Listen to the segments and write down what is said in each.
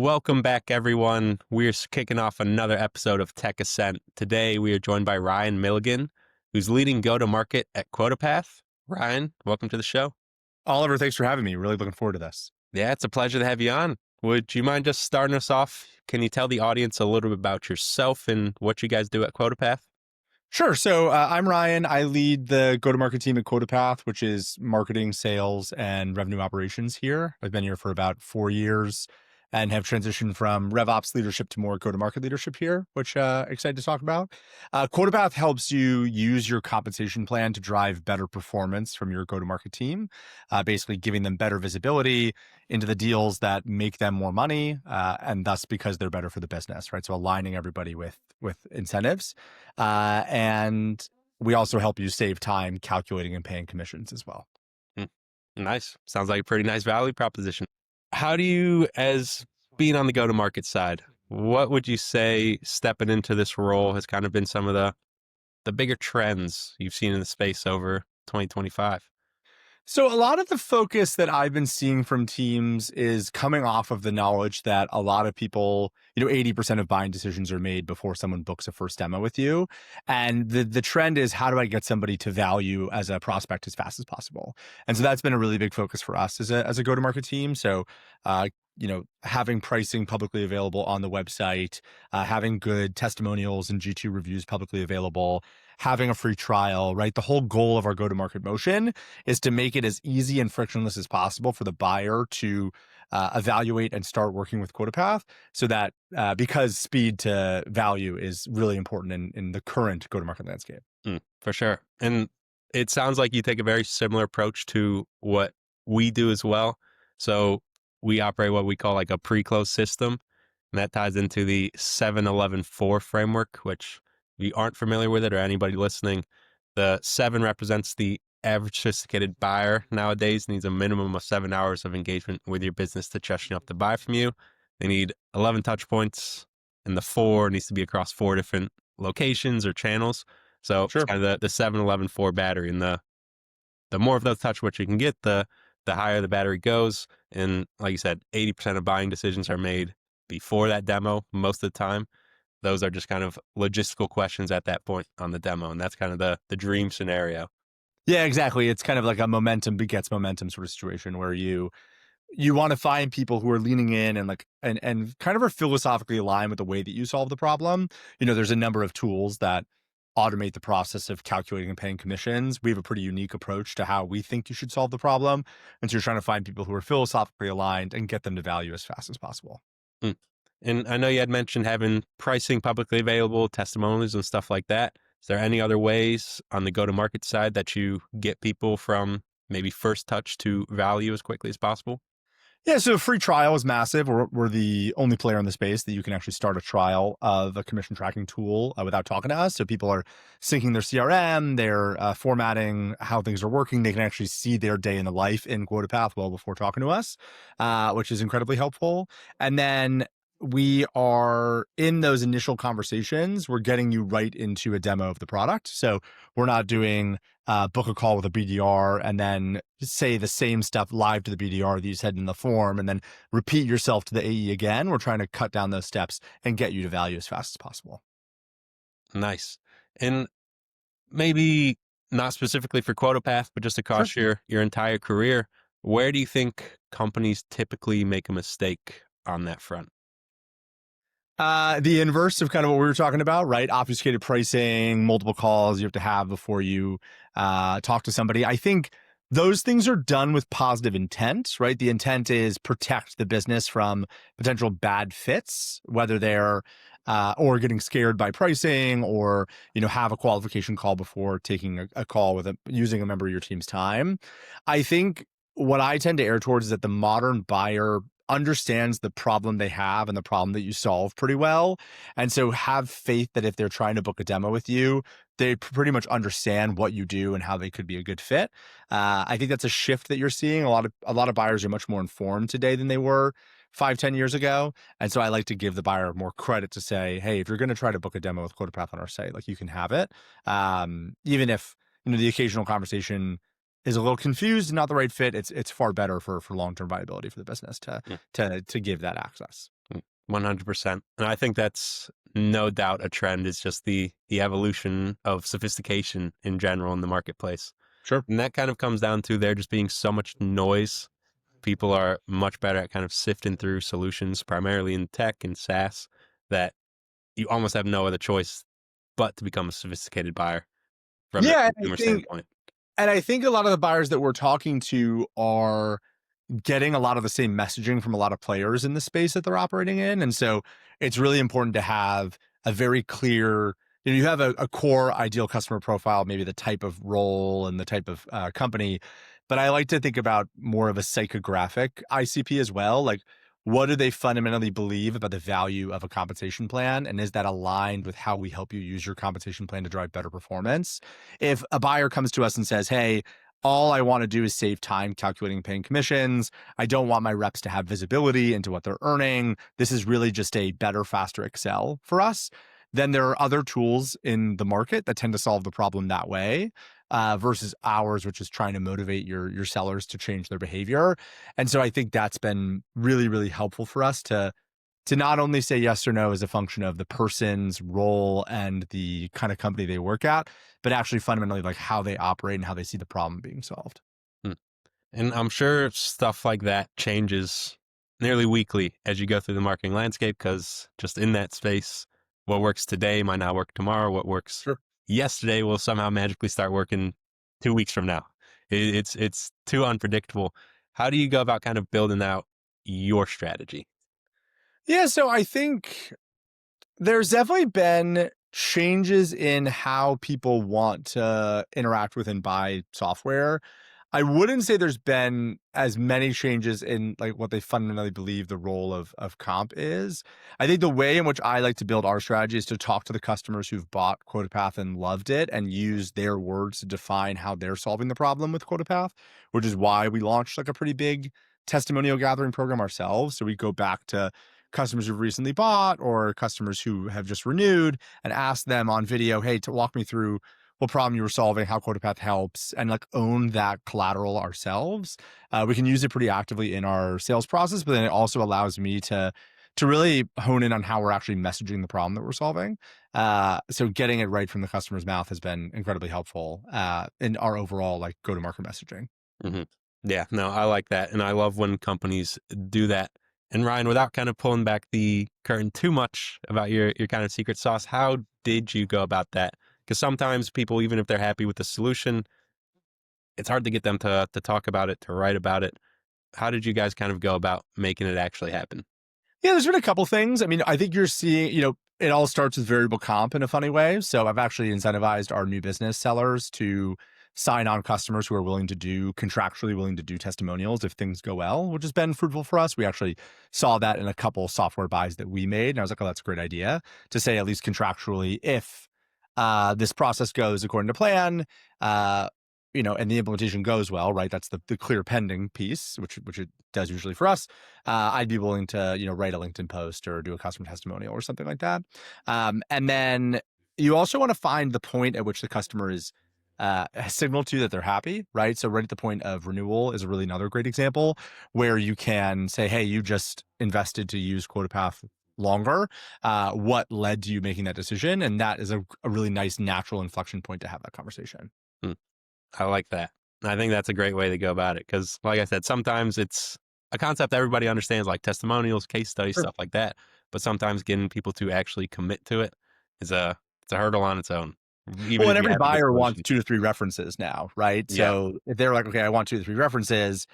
Welcome back, everyone. We're kicking off another episode of Tech Ascent. Today, we are joined by Ryan Milligan, who's leading go-to-market at QuotaPath. Ryan, welcome to the show. Oliver, thanks for having me. Really looking forward to this. Yeah, it's a pleasure to have you on. Would you mind just starting us off? Can you tell the audience a little bit about yourself and what you guys do at QuotaPath? Sure. So I'm Ryan. I lead the go-to-market team at QuotaPath, which is marketing, sales, and revenue operations here. I've been here for about 4 years and have transitioned from RevOps leadership to more go-to-market leadership here, which excited to talk about. QuotaPath helps you use your compensation plan to drive better performance from your go-to-market team, basically giving them better visibility into the deals that make them more money, and thus because they're better for the business, right? So aligning everybody with incentives. And we also help you save time calculating and paying commissions as well. Nice. Sounds like a pretty nice value proposition. How do you, as being on the go-to-market side, what would you say stepping into this role has kind of been some of the bigger trends you've seen in the space over 2025? So a lot of the focus that I've been seeing from teams is coming off of the knowledge that a lot of people, 80% of buying decisions are made before someone books a first demo with you. And the trend is, how do I get somebody to value as a prospect as fast as possible? And so that's been a really big focus for us as a go-to-market team. So, having pricing publicly available on the website, having good testimonials and G2 reviews publicly available, having a free trial, right? The whole goal of our go-to-market motion is to make it as easy and frictionless as possible for the buyer to evaluate and start working with QuotaPath, so that because speed to value is really important in the current go-to-market landscape. For sure. And it sounds like you take a very similar approach to what we do as well. So we operate what we call like a pre-close system, and that ties into the 7-11-4 framework, which if you aren't familiar with it or anybody listening, the 7 represents the average sophisticated buyer nowadays needs a minimum of 7 hours of engagement with your business to trust enough to buy from you. They need 11 touch points, and the 4 needs to be across 4 different locations or channels. So Sure. it's kind of the 7-11-4 battery, and the more of those touch points you can get, the higher the battery goes. And like you said, 80% of buying decisions are made before that demo most of the time. Those are just kind of logistical questions at that point on the demo. And that's kind of the dream scenario. Yeah, exactly. It's kind of like a momentum begets momentum sort of situation where you want to find people who are leaning in and kind of are philosophically aligned with the way that you solve the problem. There's a number of tools that automate the process of calculating and paying commissions. We have a pretty unique approach to how we think you should solve the problem. And so you're trying to find people who are philosophically aligned and get them to value as fast as possible. Mm. And I know you had mentioned having pricing publicly available, testimonials and stuff like that. Is there any other ways on the go-to-market side that you get people from maybe first touch to value as quickly as possible? Yeah, so free trial is massive. We're the only player in the space that you can actually start a trial of a commission tracking tool without talking to us. So people are syncing their CRM, they're formatting how things are working. They can actually see their day in the life in QuotaPath well before talking to us, which is incredibly helpful. And then we are in those initial conversations, we're getting you right into a demo of the product. So we're not doing book a call with a BDR and then say the same stuff live to the BDR that you said in the form and then repeat yourself to the AE again. We're trying to cut down those steps and get you to value as fast as possible. Nice. And maybe not specifically for QuotaPath, but just across Sure. your entire career, where do you think companies typically make a mistake on that front? The inverse of kind of what we were talking about, right? Obfuscated pricing, multiple calls you have to have before you talk to somebody. I think those things are done with positive intent, right? The intent is protect the business from potential bad fits, whether they're or getting scared by pricing, or have a qualification call before taking a call with using a member of your team's time. I think what I tend to err towards is that the modern buyer understands the problem they have and the problem that you solve pretty well. And so have faith that if they're trying to book a demo with you, they pretty much understand what you do and how they could be a good fit. I think that's a shift that you're seeing. A lot of buyers are much more informed today than they were 5-10 years ago. And so I like to give the buyer more credit to say, hey, if you're going to try to book a demo with QuotaPath on our site, like, you can have it. Even if, the occasional conversation is a little confused and not the right fit, it's far better for long-term viability for the business Mm, to give that access. 100%. And I think that's no doubt a trend is just the evolution of sophistication in general in the marketplace. Sure. And that kind of comes down to there just being so much noise. People are much better at kind of sifting through solutions, primarily in tech and SaaS, that you almost have no other choice but to become a sophisticated buyer from the Yeah, consumer standpoint. and I think a lot of the buyers that we're talking to are getting a lot of the same messaging from a lot of players in the space that they're operating in. And so it's really important to have a very clear, you have a core ideal customer profile, maybe the type of role and the type of company. But I like to think about more of a psychographic ICP as well. Like, what do they fundamentally believe about the value of a compensation plan? And is that aligned with how we help you use your compensation plan to drive better performance? If a buyer comes to us and says, hey, all I want to do is save time calculating paying commissions. I don't want my reps to have visibility into what they're earning. This is really just a better, faster Excel for us. Then there are other tools in the market that tend to solve the problem that way, versus ours, which is trying to motivate your sellers to change their behavior. And so I think that's been really, really helpful for us to not only say yes or no as a function of the person's role and the kind of company they work at, but actually fundamentally like how they operate and how they see the problem being solved. Hmm. And I'm sure stuff like that changes nearly weekly as you go through the marketing landscape, because just in that space, what works today might not work tomorrow. What works Sure. yesterday will somehow magically start working 2 weeks from now. It's too unpredictable. How do you go about kind of building out your strategy? Yeah, so I think there's definitely been changes in how people want to interact with and buy software. I wouldn't say there's been as many changes in like what they fundamentally believe the role of comp is. I think the way in which I like to build our strategy is to talk to the customers who've bought QuotaPath and loved it and use their words to define how they're solving the problem with QuotaPath, which is why we launched like a pretty big testimonial gathering program ourselves. So we go back to customers who've recently bought or customers who have just renewed and ask them on video, hey, to walk me through what problem you were solving, how QuotaPath helps, and like own that collateral ourselves. We can use it pretty actively in our sales process, but then it also allows me to really hone in on how we're actually messaging the problem that we're solving. So getting it right from the customer's mouth has been incredibly helpful in our overall like go-to-market messaging. Hmm. Yeah, no, I like that. And I love when companies do that. And Ryan, without kind of pulling back the curtain too much about your kind of secret sauce, how did you go about that? Because sometimes people, even if they're happy with the solution, it's hard to get them to talk about it, to write about it. How did you guys kind of go about making it actually happen? Yeah, there's been a couple things. I mean, I think you're seeing, it all starts with variable comp in a funny way. So I've actually incentivized our new business sellers to sign on customers who are contractually willing to do testimonials if things go well, which has been fruitful for us. We actually saw that in a couple software buys that we made. And I was like, oh, that's a great idea to say, at least contractually, if this process goes according to plan, and the implementation goes well, right? That's the clear pending piece, which it does usually for us. I'd be willing to, write a LinkedIn post or do a customer testimonial or something like that. And then you also want to find the point at which the customer is signaled to you that they're happy, right? So right at the point of renewal is a really another great example where you can say, hey, you just invested to use QuotaPath longer. What led to you making that decision? And that is a really nice natural inflection point to have that conversation. Hmm. I like that. I think that's a great way to go about it because, like I said, sometimes it's a concept everybody understands, like testimonials, case studies, Sure. stuff like that. But sometimes getting people to actually commit to it is it's a hurdle on its own, even Well, if and you every have a good buyer wants solution. 2 to 3 references now, right? Yeah. So if they're like, okay, I want 2 to 3 references,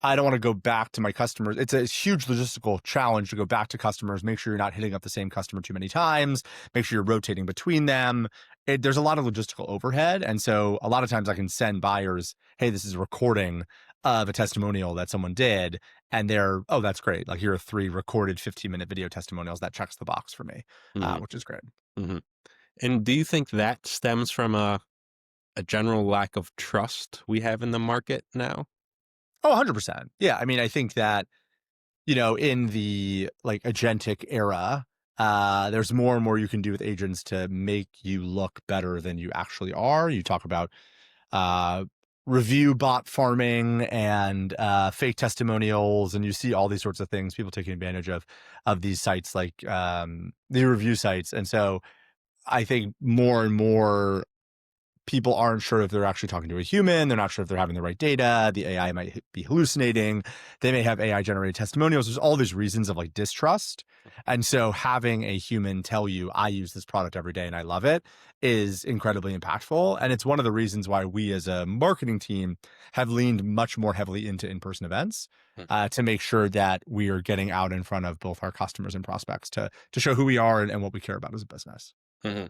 I don't want to go back to my customers. It's a huge logistical challenge to go back to customers, make sure you're not hitting up the same customer too many times, make sure you're rotating between them. There's a lot of logistical overhead. And so a lot of times I can send buyers, hey, this is a recording of a testimonial that someone did. And they're, oh, that's great. Like here are 3 recorded 15-minute video testimonials that checks the box for me, Hmm. which is great. Hmm. And do you think that stems from a general lack of trust we have in the market now? Oh, 100%. Yeah. I mean, I think that in the like agentic era, there's more and more you can do with agents to make you look better than you actually are. You talk about uh, review bot farming and fake testimonials, and you see all these sorts of things, people taking advantage of these sites like the review sites. And so I think more and more people aren't sure if they're actually talking to a human. They're not sure if they're having the right data. The AI might be hallucinating. They may have AI generated testimonials. There's all these reasons of like distrust. And so having a human tell you, I use this product every day and I love it, is incredibly impactful. And it's one of the reasons why we as a marketing team have leaned much more heavily into in-person events to make sure that we are getting out in front of both our customers and prospects to show who we are and what we care about as a business. Mhm.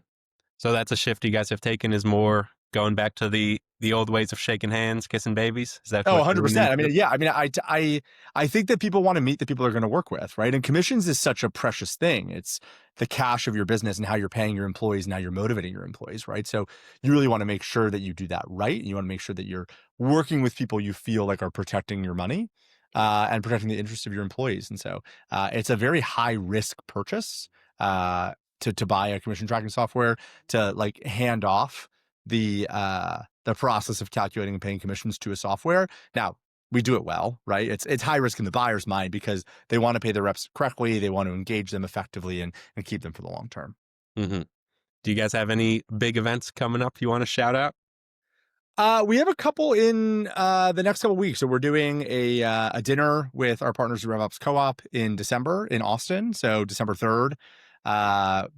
So that's a shift you guys have taken, is more going back to the old ways of shaking hands, kissing babies. Is that Oh, what you're leaning 100%. I into? mean, yeah. I mean, I think that people want to meet the people they're going to work with, right? And commissions is such a precious thing. It's the cash of your business and how you're paying your employees and how you're motivating your employees, right? So you really want to make sure that you do that right. You want to make sure that you're working with people you feel like are protecting your money and protecting the interests of your employees. And so it's a very high risk purchase to buy a commission tracking software, to like hand off the process of calculating and paying commissions to a software. Now, we do it well, right? It's high risk in the buyer's mind because they want to pay their reps correctly, they want to engage them effectively and keep them for the long term. Mm-hmm. Do you guys have any big events coming up you want to shout out? We have a couple in the next couple of weeks. So we're doing a dinner with our partners at RevOps Co-op in December in Austin. So December 3rd.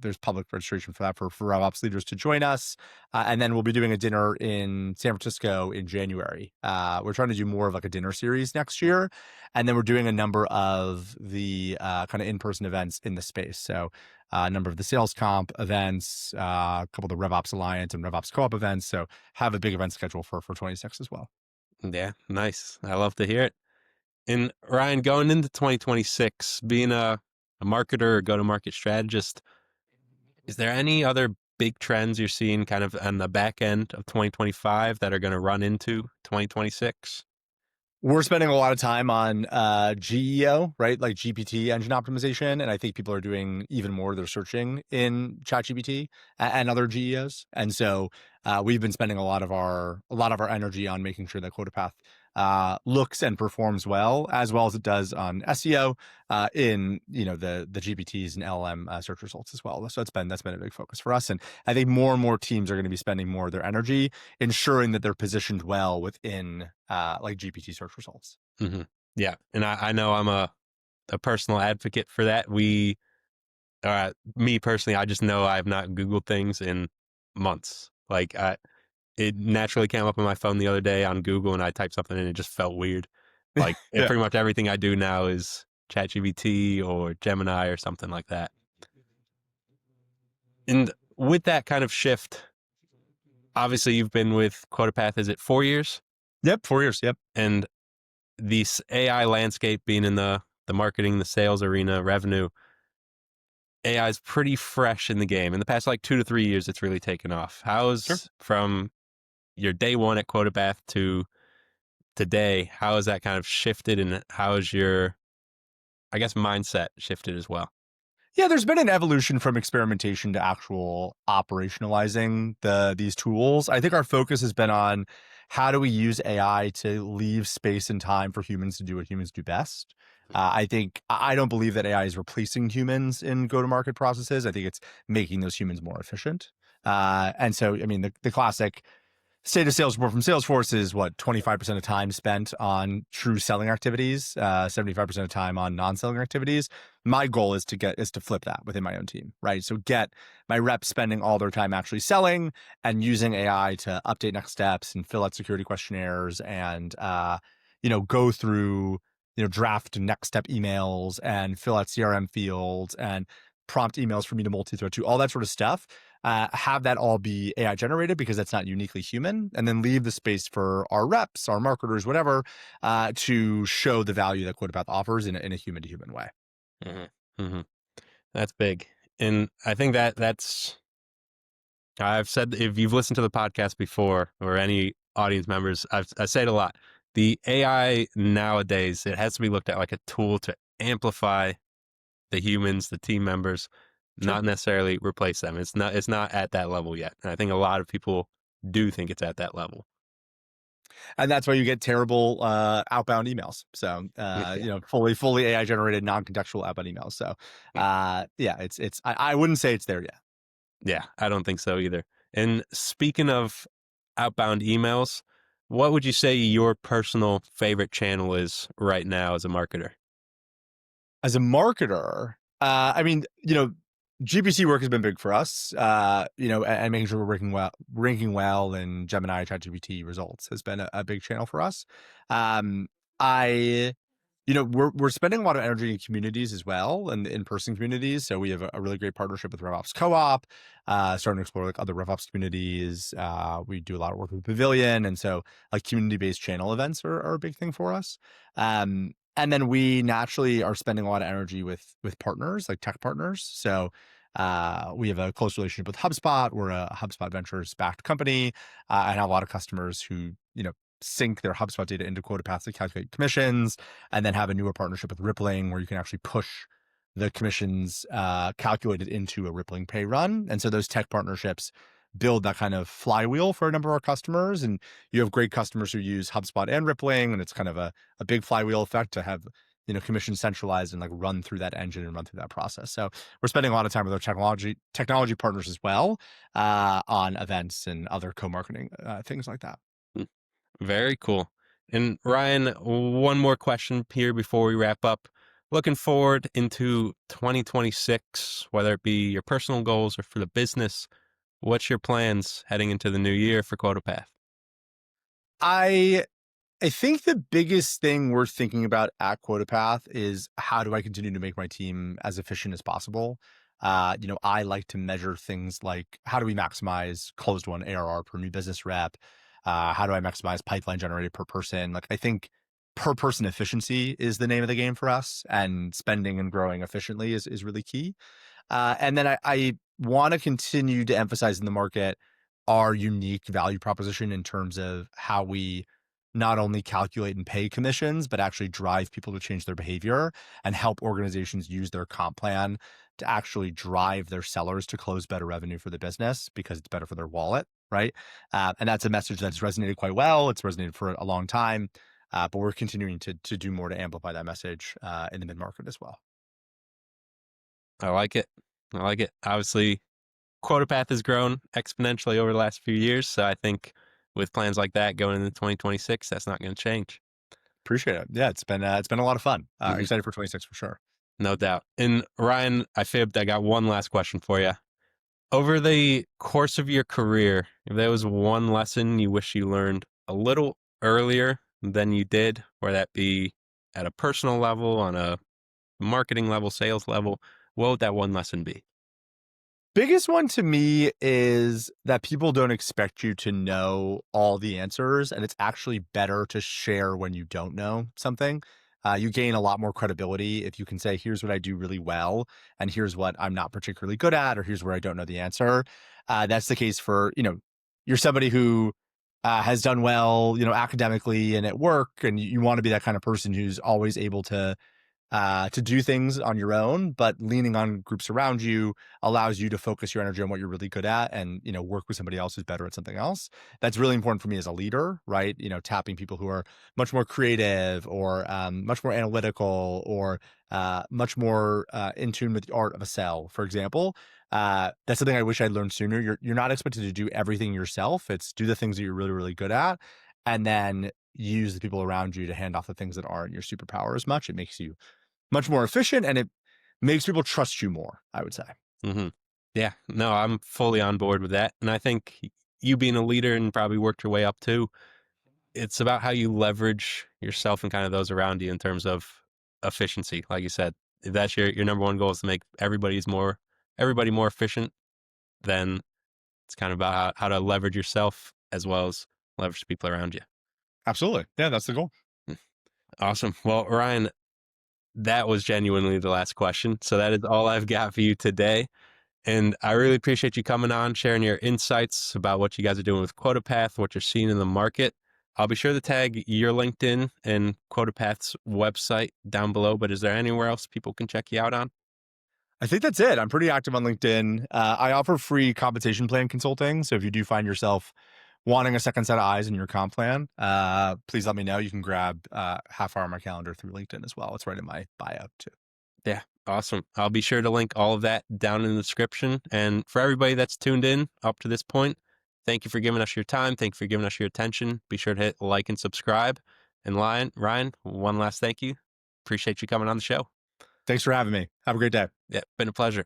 There's public registration for that for RevOps leaders to join us. And then we'll be doing a dinner in San Francisco in January. We're trying to do more of like a dinner series next year. And then we're doing a number of the kind of in-person events in the space. So a number of the sales comp events, a couple of the RevOps Alliance and RevOps Co-op events. So have a big event schedule for 26 as well. Yeah, nice. I love to hear it. And Ryan, going into 2026, being a marketer or go-to-market strategist, is there any other big trends you're seeing kind of on the back end of 2025 that are going to run into 2026? We're spending a lot of time on GEO, right? Like GPT Engine Optimization. And I think people are doing even more. They're searching in ChatGPT and other GEOs. And so we've been spending a lot of our energy on making sure that QuotaPath looks and performs well as it does on SEO in the GPTs and LLM search results as well. So that's been a big focus for us. And I think more and more teams are going to be spending more of their energy ensuring that they're positioned well within like GPT search results. Mm-hmm. Yeah. And I know I'm a personal advocate for that. Me personally, I just know I've not Googled things in months. Like it naturally came up on my phone the other day on Google and I typed something and it just felt weird. Like Yeah. pretty much everything I do now is ChatGPT or Gemini or something like that. And with that kind of shift, obviously you've been with QuotaPath, is it 4 years? Yep. 4 years. Yep. And this AI landscape being in the marketing, the sales arena, revenue, AI is pretty fresh in the game. In the past like 2 to 3 years, it's really taken off. Sure. How's from your day one at QuotaPath to today, how has that kind of shifted and how has your, I guess, mindset shifted as well? Yeah, there's been an evolution from experimentation to actual operationalizing these tools. I think our focus has been on how do we use AI to leave space and time for humans to do what humans do best. I don't believe that AI is replacing humans in go-to-market processes. I think it's making those humans more efficient. And so, I mean, the classic state of sales report from Salesforce is what 25% of time spent on true selling activities, 75% of time on non-selling activities. My goal is to flip that within my own team, right? So get my reps spending all their time actually selling and using AI to update next steps and fill out security questionnaires and go through draft next step emails and fill out CRM fields and prompt emails for me to multi-thread to, all that sort of stuff. Have that all be AI generated because that's not uniquely human, and then leave the space for our reps, our marketers, whatever, to show the value that QuotaPath offers in a human to human way. Mm-hmm. Mm-hmm. That's big. And I think I've said, if you've listened to the podcast before or any audience members, I say it a lot. The AI nowadays, it has to be looked at like a tool to amplify the humans, the team members, Sure. not necessarily replace them. It's not at that level yet. And I think a lot of people do think it's at that level. And that's why you get terrible outbound emails. So Yeah. fully AI generated, non-contextual outbound emails. So yeah, I wouldn't say it's there yet. Yeah, I don't think so either. And speaking of outbound emails, what would you say your personal favorite channel is right now as a marketer? As a marketer, I mean, GPT work has been big for us. And making sure we're ranking well in Gemini ChatGPT results has been a big channel for us. I we're spending a lot of energy in communities as well, and in-person communities. So we have a really great partnership with RevOps Co-op, starting to explore like other RevOps communities. We do a lot of work with Pavilion, and so like community-based channel events are a big thing for us. And then we naturally are spending a lot of energy with partners, like tech partners. So we have a close relationship with HubSpot. We're a HubSpot Ventures backed company, and have a lot of customers who sync their HubSpot data into QuotaPath to calculate commissions, and then have a newer partnership with Rippling where you can actually push the commissions calculated into a Rippling pay run. And so those tech partnerships build that kind of flywheel for a number of our customers. And you have great customers who use HubSpot and Rippling, and it's kind of a big flywheel effect to have commissions centralized and like run through that engine and run through that process. So we're spending a lot of time with our technology partners as well on events and other co-marketing things like that. Very cool. And Ryan, one more question here before we wrap up. Looking forward into 2026, whether it be your personal goals or for the business, what's your plans heading into the new year for QuotaPath? I I think the biggest thing we're thinking about at QuotaPath is how do I continue to make my team as efficient as possible? I like to measure things like how do we maximize closed won ARR per new business rep? How do I maximize pipeline generated per person? Like I think per person efficiency is the name of the game for us, and spending and growing efficiently is really key. And then I want to continue to emphasize in the market our unique value proposition in terms of how we not only calculate and pay commissions, but actually drive people to change their behavior and help organizations use their comp plan to actually drive their sellers to close better revenue for the business because it's better for their wallet, right? And that's a message that's resonated quite well. It's resonated for a long time, but we're continuing to do more to amplify that message in the mid-market as well. I like it. I like it. Obviously, QuotaPath has grown exponentially over the last few years. So I think with plans like that going into 2026, that's not going to change. Appreciate it. Yeah, it's been a lot of fun. Mhm. Excited for 26 for sure. No doubt. And Ryan, I fibbed. I got one last question for you. Over the course of your career, if there was one lesson you wish you learned a little earlier than you did, whether that be at a personal level, on a marketing level, sales level, what would that one lesson be? Biggest one to me is that people don't expect you to know all the answers, and it's actually better to share when you don't know something. You gain a lot more credibility if you can say, here's what I do really well, and here's what I'm not particularly good at, or here's where I don't know the answer. That's the case for, you're somebody who has done well, academically and at work, and you want to be that kind of person who's always able to do things on your own, but leaning on groups around you allows you to focus your energy on what you're really good at and, work with somebody else who's better at something else. That's really important for me as a leader, right? Tapping people who are much more creative or much more analytical or much more in tune with the art of a sell, for example. That's something I wish I'd learned sooner. You're not expected to do everything yourself. It's do the things that you're really, really good at, and then use the people around you to hand off the things that aren't your superpower as much. It makes you much more efficient, and it makes people trust you more, I would say. Hmm. Yeah, no, I'm fully on board with that. And I think you being a leader and probably worked your way up too, it's about how you leverage yourself and kind of those around you in terms of efficiency. Like you said, if that's your number one goal is to make everybody more efficient, then it's kind of about how to leverage yourself as well as leverage the people around you. Absolutely. Yeah, that's the goal. Awesome. Well, Ryan, that was genuinely the last question. So that is all I've got for you today. And I really appreciate you coming on, sharing your insights about what you guys are doing with QuotaPath, what you're seeing in the market. I'll be sure to tag your LinkedIn and QuotaPath's website down below, but is there anywhere else people can check you out on? I think that's it. I'm pretty active on LinkedIn. I offer free compensation plan consulting. So if you do find yourself wanting a second set of eyes in your comp plan, please let me know. You can grab half hour on my calendar through LinkedIn as well. It's right in my bio too. Yeah, awesome. I'll be sure to link all of that down in the description. And for everybody that's tuned in up to this point, thank you for giving us your time. Thank you for giving us your attention. Be sure to hit like and subscribe. And Ryan, one last thank you. Appreciate you coming on the show. Thanks for having me. Have a great day. Yeah, been a pleasure.